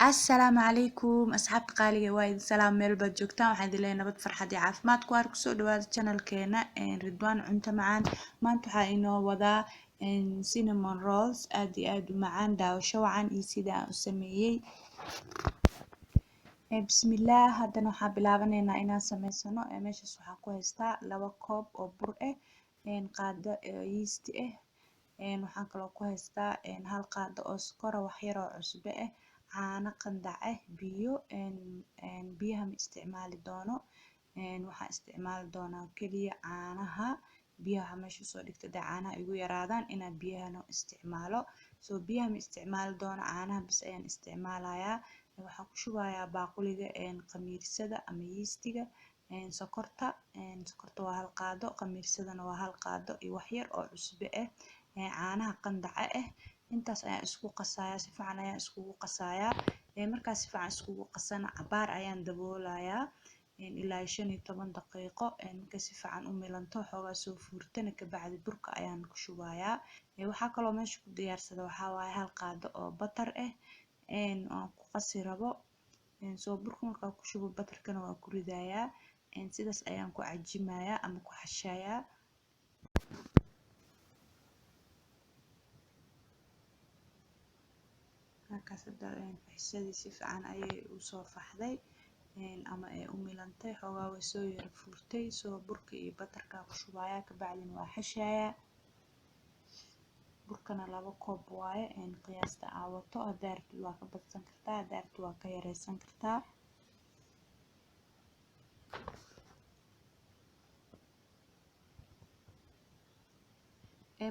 السلام عليكم أصحاب قالي وايد سلام ميل بad joogtaan waxaan idin leeyahay nabad farxad iyo caafimaad ku arko soo dhawaada channelkeena Ridwaan cunto macaan maanta waxaa inoo wadaa cinnamon rolls aad iyo aad u macaan daawasho wacan iyo sida aan u sameeyay bismillaah haddana waxaan bilaabaneynaa inaan sameysano meeshaas waxaan ku haystaa 2 koob oo bur ah qaado yeast ah waxaan kaloo ku haystaa 1 qaado oo sonkor ah wax yar oo cusbo ah caano qandac ah biyo biyaha ma isticmaali doono waxaan isticmaali doonaa kaliya caanaha biyaha meesha soo dhigta haday caanaha igu yaraadaan inaan biyahana isticmaalo biyaha ma isticmaali doono caanaha bas ayaan isticmaalayaa waxaan ku shubayaa baaquliga khamiirsada ama yeastiga sokorta waa 1 qaado khamiirsadana waa 1 qaado iyo wax yar oo cusbo ah caanaha qandaca ah intaas ayaan isku qasayaa si fiican ayaan iskugu qasayaa markaa si fiican iskugu qasana cabaar ayaan daboolayaa ilaa 15 daqiiqo markay si fiican u milanto xoogaa soo fuurtana kabacdi burka ayaan ku shubayaa waxaa kaloo meesha ku diyaarsada waxaa waaye 1 qaado oo batar ah aan ku qasi rabo burka markaa ku shubo batarkana waa ku ridayaa sidaas ayaan ku cajimayaa ama ku xashayaa markaas faxisadii si fiican ayay u soo faxday ama ay u milantay xoogaa way soo yara fuurtay burka iyo batarka ku shubayaa kabacdina waa xashayaa burkana 2 koob waaye qiyaasta aa wato hadaa rabtid waa ka badsan kartaa hadaa rabtid waa ka yareysan kartaa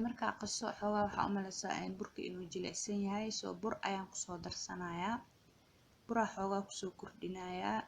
markaa qaso xoogaa waxaa u maleysaa burka inuu jilicsan yahay bur ayaan kusoo darsanayaa buraa xoogaa kusoo kordhinayaa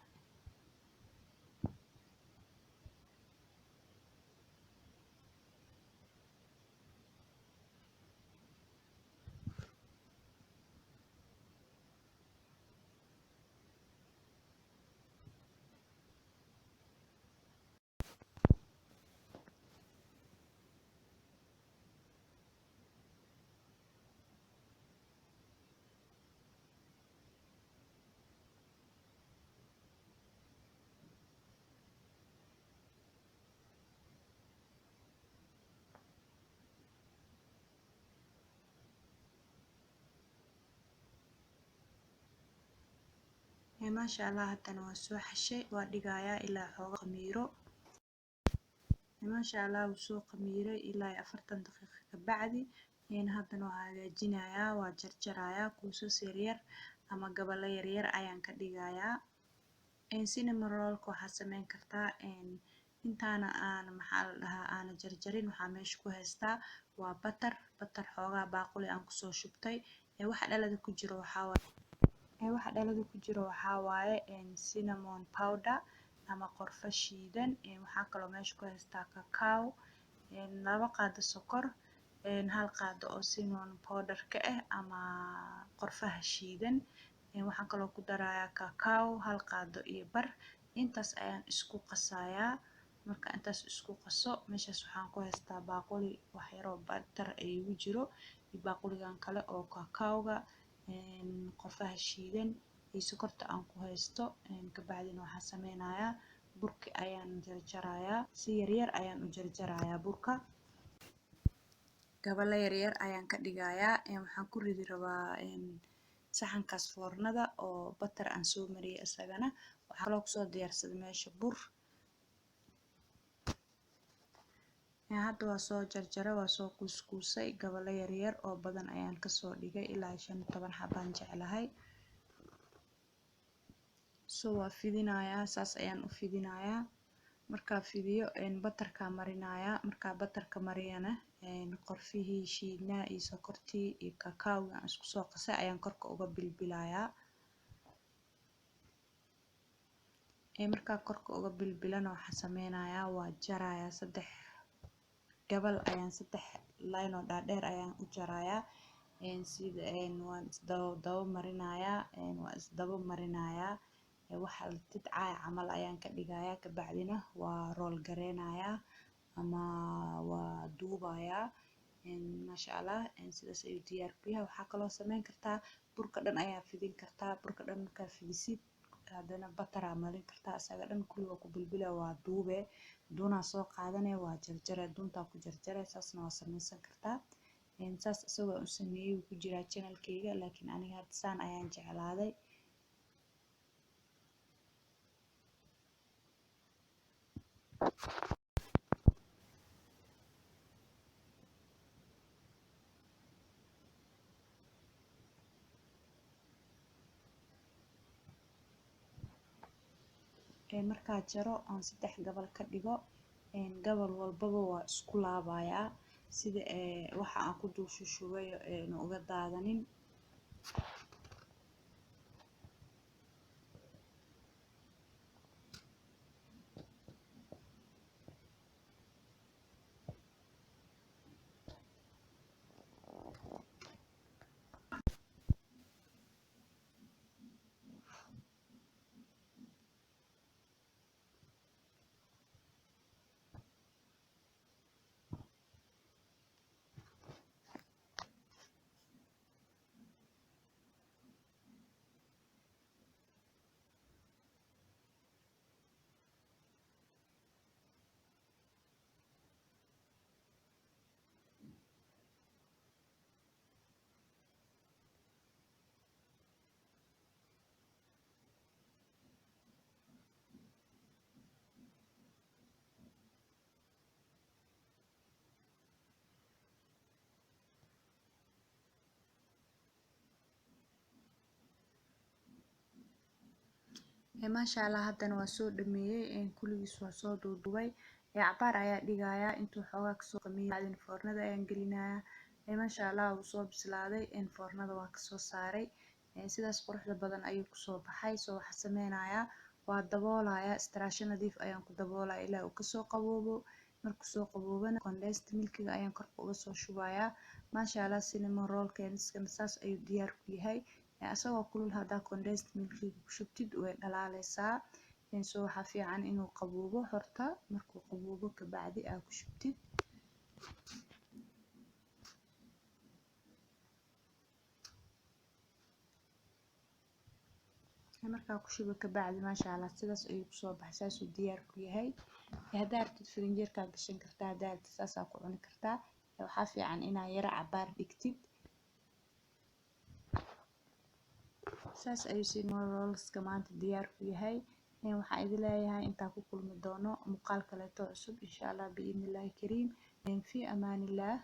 maasha allah haddana waa soo xashay waa dhigayaa ilaa xoogaa khamiiro maasha allah wuu soo khamiiray ilaa 40 daqiiqo kabacdi haddana waa hagaajinayaa waa jarjarayaa kuusas yaryar ama gabalo yaryar ayaan ka dhigayaa cinnamon roll-ka waxaa sameyn kartaa intaana aan maxaa la dhahaa aana jarjarin waxaa meesha ku haystaa waa batar xoogaa baaquli aan kusoo shubtay waxa dhalada ku jiro waxaa waaye cinnamon powder ama qorfo shiidan waxaa kaloo meesha ku haystaa cacao 2 qaado sokor 1 qaado oo cinnamon powder ka ah ama qorfaha shiidan waxaan kaloo ku darayaa cacao 1 qaado iyo bar intaas ayaan isku qasayaa marka intaas isku qaso meeshaas waxaan ku haystaa baaquli wax yar oo batar igu jiro iyo baaquligan kale oo cacao-ga qorfaha shiidan iyo sokorta aan ku haysto kabacdina waxaan sameynayaa burka ayaan jarjarayaa si yaryar ayaan u jarjarayaa burka gabalo yaryar ayaan ka dhigayaa waxaan ku ridi rabaa saxankaas foornada oo batar aan soo mariyay isagana waxaa kaloo kusoo diyaarsaday meesha bur hadda waa soo jarjaray waa soo kuuskuusay gabalo yaryar oo badan ayaan kasoo dhigay ilaa 15 xabaan jeclahay waa fidinayaa saas ayaan u fidinayaa markaa fidiyo batarka marinayaa markaa batarka mariyana qorfihii shiidnaa iyo sokortii iyo cacao-ga aan isku soo qasay ayaan korka uga bilbilayaa markaa korka uga bilbilana waxaan sameynayaa waa jarayaa 3 gabal ayaan 3 line oo dhaadheer ayaan u jarayaa sida waan isdaba marinayaa waxa la tidcaaya camal ayaan ka dhigayaa kabacdina waa roll gareynayaa ama waa duubayaa maasha allah sidaas ayuu diyaar ku yahay. Waxaa kaloo sameyn kartaa burka dhan ayaa fidin kartaa, burka dhan markaa fidisid haddana bataraa marin kartaa, isaga dhan kulli waa ku bilbila, waa duube, duunaa soo qaadane, waa jarjare, duuntaa ku jarjare, saasna waa sameysan kartaa. saas isagoo u sameeyey wuu ku jiraa channelkayga, laakiin aniga hadda saan ayaan jeclaaday. markaa jaro aan 3 gabal ka dhigo, gabal walbaba waa isku laabayaa sida waxa aan ku dul shushubay uga daadanin. maasha allah haddana waa soo dhameeyey, kulligiis waa soo duuduubay. cabaar ayaa dhigayaa intuu xoogaa kasoo qamiyo, foornada ayaan gelinayaa. maasha allah wuu soo bislaaday, foornada waa kasoo saaray. sidaas quruxda badan ayuu kusoo baxay. soo waxa sameynayaa waa daboolayaa, istiraasho nadiif ayaan ku daboolaya ilaa uu kasoo qaboobo. markuu soo qaboobana condensed milkiga ayaan korka uga soo shubayaa. maasha allah cinnamon roll-keena saas ayuu diyaar ku yahay. asagoo kulul haddaa condensed milkiga ku shubtid way dhalaaleysaa. soo waxaa fiican inuu qaboobo horta, markuu qaboobo kabacdi aa ku shubtid. markaa ku shubo kabacdi maasha allah sidaas ayuu kusoo baxay, saasuu diyaar ku yahay. haddaa rabtid firinjeerkaa gashan kartaa, haddaa rabtid saasaa ku cuni kartaa. waxaa fiican inaa yara cabaar dhigtid. saas ayuu cinnamon rolls-ka maanta diyaar ku yahay. waxaan idin leeyahay intaa ku kulmi doono muuqaal kaleeto cusub insha allah biidnillaahi kariim. fi amaanillah.